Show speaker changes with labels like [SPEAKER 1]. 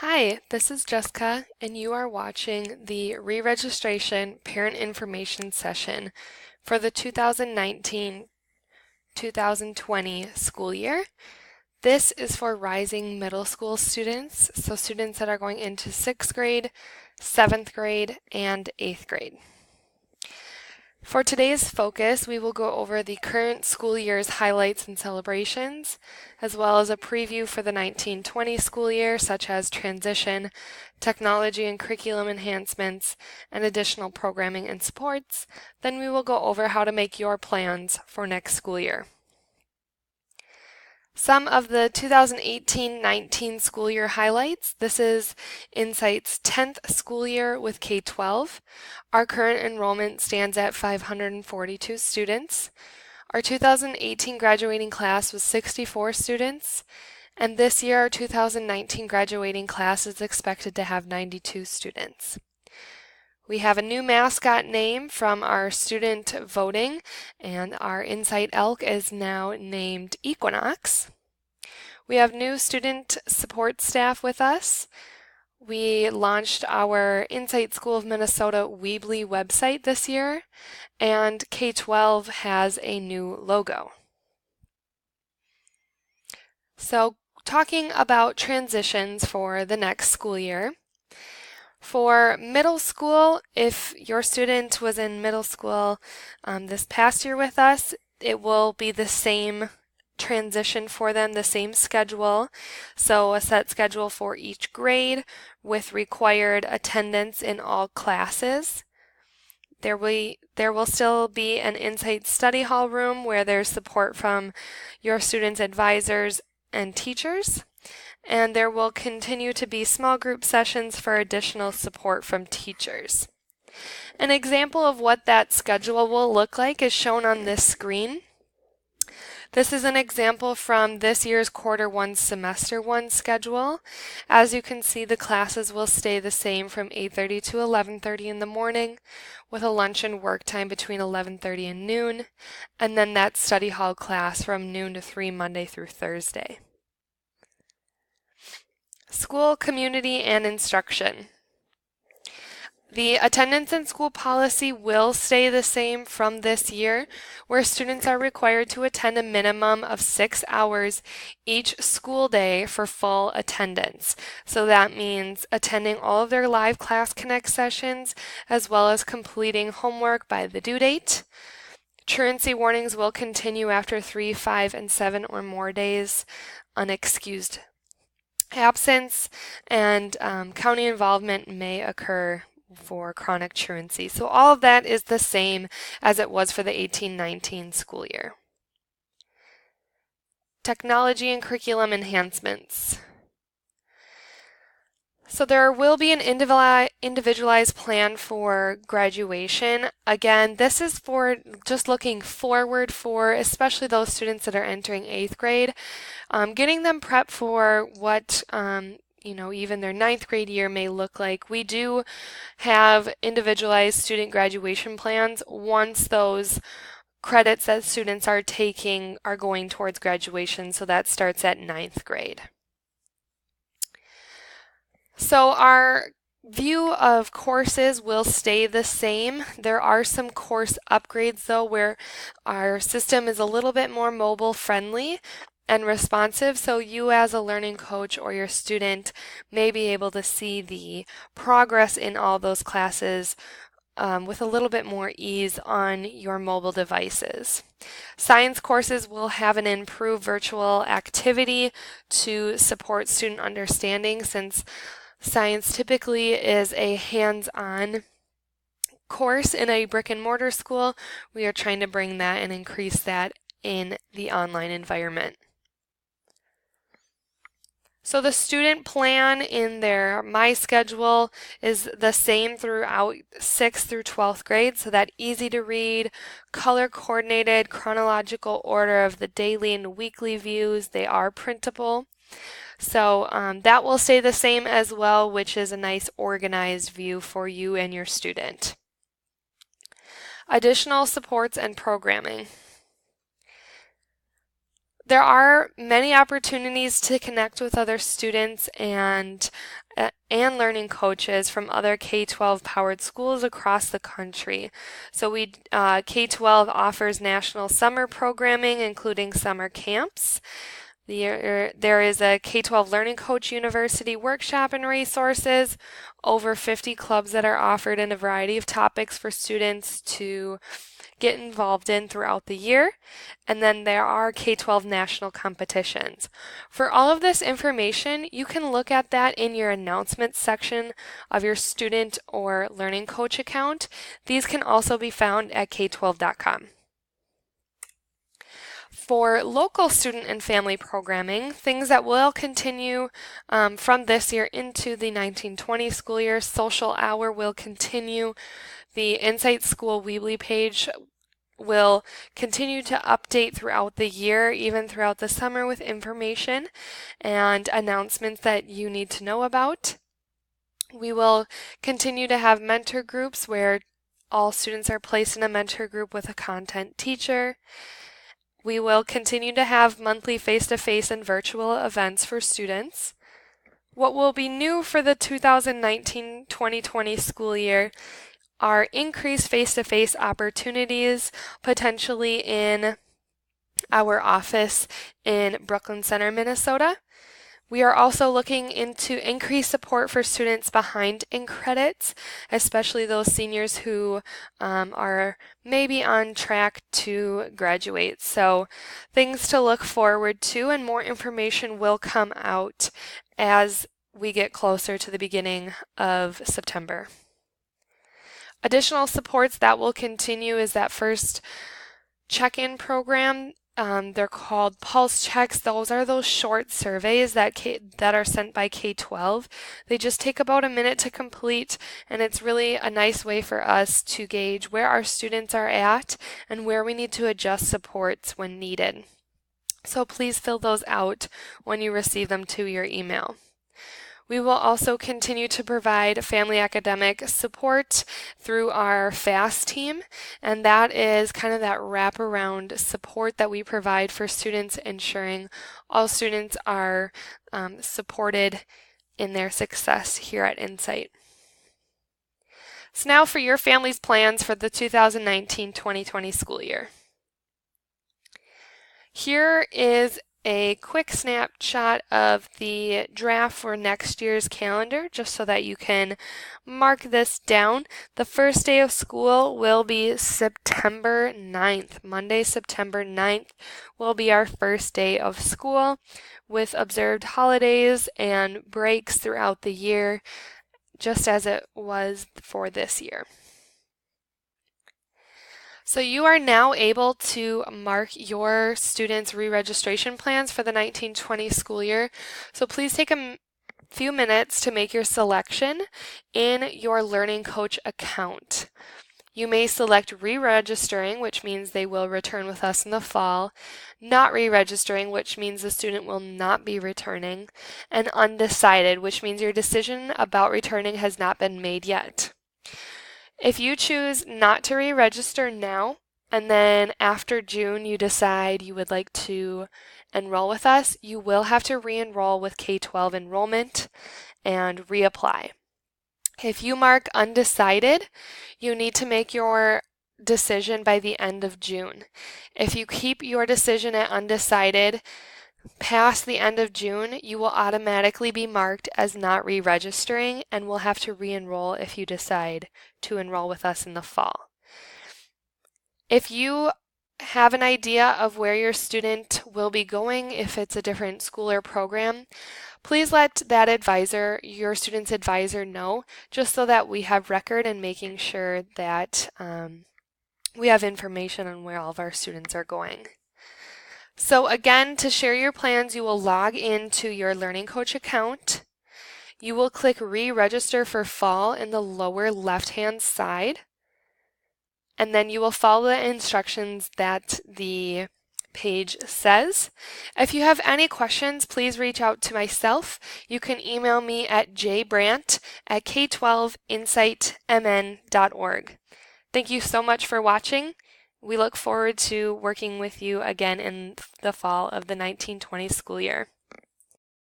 [SPEAKER 1] Hi, this is Jessica, and you are watching the re-registration parent information session for the 2019-2020 school year. This is for rising middle school students, so students that are going into 6th grade, 7th grade, and 8th grade. For today's focus, we will go over the current school year's highlights and celebrations, as well as a preview for the 1920 school year, such as transition, technology and curriculum enhancements, and additional programming and supports. Then we will go over how to make your plans for next school year. Some of the 2018-19 school year highlights. This is Insight's 10th school year with K-12. Our current enrollment stands at 542 students. Our 2018 graduating class was 64 students, and this year our 2019 graduating class is expected to have 92 students. We have a new mascot name from our student voting, and our Insight elk is now named Equinox. We have new student support staff with us. We launched our Insight School of Minnesota Weebly website this year, and K-12 has a new logo. So, talking about transitions for the next school year. For middle school, if your student was in middle school this past year with us, it will be the same transition for them, the same schedule. So a set schedule for each grade with required attendance in all classes. There will still be an Insight study hall room where there's support from your students' advisors and teachers. And there will continue to be small group sessions for additional support from teachers. An example of what that schedule will look like is shown on this screen. This is an example from this year's quarter one, semester one schedule. As you can see, the classes will stay the same from 8:30 to 11:30 in the morning, with a lunch and work time between 11:30 and noon, and then that study hall class from noon to 3 Monday through Thursday. School, community, and instruction. The attendance and school policy will stay the same from this year, where students are required to attend a minimum of 6 hours each school day for full attendance. So that means attending all of their live Class Connect sessions, as well as completing homework by the due date. Truancy warnings will continue after 3, 5, and 7 or more days unexcused absence, and county involvement may occur for chronic truancy. So all of that is the same as it was for the 18-19 school year. Technology and curriculum enhancements. So there will be an individualized plan for graduation. Again, this is for just looking forward for especially those students that are entering 8th grade, getting them prepped for what even their 9th grade year may look like. We do have individualized student graduation plans once those credits that students are taking are going towards graduation, so that starts at 9th grade. So our view of courses will stay the same. There are some course upgrades though where our system is a little bit more mobile friendly and responsive, so you as a learning coach or your student may be able to see the progress in all those classes with a little bit more ease on your mobile devices. Science courses will have an improved virtual activity to support student understanding, since science typically is a hands-on course in a brick and mortar school. We are trying to bring that and increase that in the online environment. So the student plan in their My Schedule is the same throughout 6th through 12th grade, so that easy to read, color coordinated, chronological order of the daily and weekly views. They are printable. So that will stay the same as well, which is a nice organized view for you and your student. Additional supports and programming. There are many opportunities to connect with other students and learning coaches from other K-12 powered schools across the country. So K-12 offers national summer programming, including summer camps. There is a K-12 Learning Coach University workshop and resources, over 50 clubs that are offered in a variety of topics for students to get involved in throughout the year. And then there are K-12 national competitions. For all of this information, you can look at that in your announcements section of your student or learning coach account. These can also be found at k12.com. For local student and family programming, things that will continue from this year into the 1920 school year, Social Hour will continue. The Insight School Weebly page will continue to update throughout the year, even throughout the summer, with information and announcements that you need to know about. We will continue to have mentor groups where all students are placed in a mentor group with a content teacher. We will continue to have monthly face-to-face and virtual events for students. What will be new for the 2019-2020 school year are increased face-to-face opportunities, potentially in our office in Brooklyn Center, Minnesota. We are also looking into increased support for students behind in credits, especially those seniors who are maybe on track to graduate. So things to look forward to, and more information will come out as we get closer to the beginning of September. Additional supports that will continue is that first check-in program. They're called pulse checks. Those are those short surveys that are sent by K-12. They just take about a minute to complete, and it's really a nice way for us to gauge where our students are at and where we need to adjust supports when needed. So please fill those out when you receive them to your email. We will also continue to provide family academic support through our FAST team, and that is kind of that wraparound support that we provide for students, ensuring all students are supported in their success here at Insight. So now for your family's plans for the 2019-2020 school year. Here is a quick snapshot of the draft for next year's calendar, just so that you can mark this down. The first day of school will be September 9th. Monday, September 9th will be our first day of school, with observed holidays and breaks throughout the year, just as it was for this year. So you are now able to mark your students' re-registration plans for the 1920 school year. So please take a few minutes to make your selection in your Learning Coach account. You may select re-registering, which means they will return with us in the fall, not re-registering, which means the student will not be returning, and undecided, which means your decision about returning has not been made yet. If you choose not to re-register now, and then after June you decide you would like to enroll with us, you will have to re-enroll with K-12 enrollment and reapply. If you mark undecided, you need to make your decision by the end of June. If you keep your decision at undecided past the end of June, you will automatically be marked as not re-registering and will have to re-enroll if you decide to enroll with us in the fall. If you have an idea of where your student will be going, if it's a different school or program, please let that advisor, your student's advisor, know, just so that we have record and making sure that we have information on where all of our students are going. So again, to share your plans, you will log into your Learning Coach account. You will click Re-register for Fall in the lower left-hand side, and then you will follow the instructions that the page says. If you have any questions, please reach out to myself. You can email me at jbrandt@k12insightmn.org. Thank you so much for watching. We look forward to working with you again in the fall of the 1920 school year.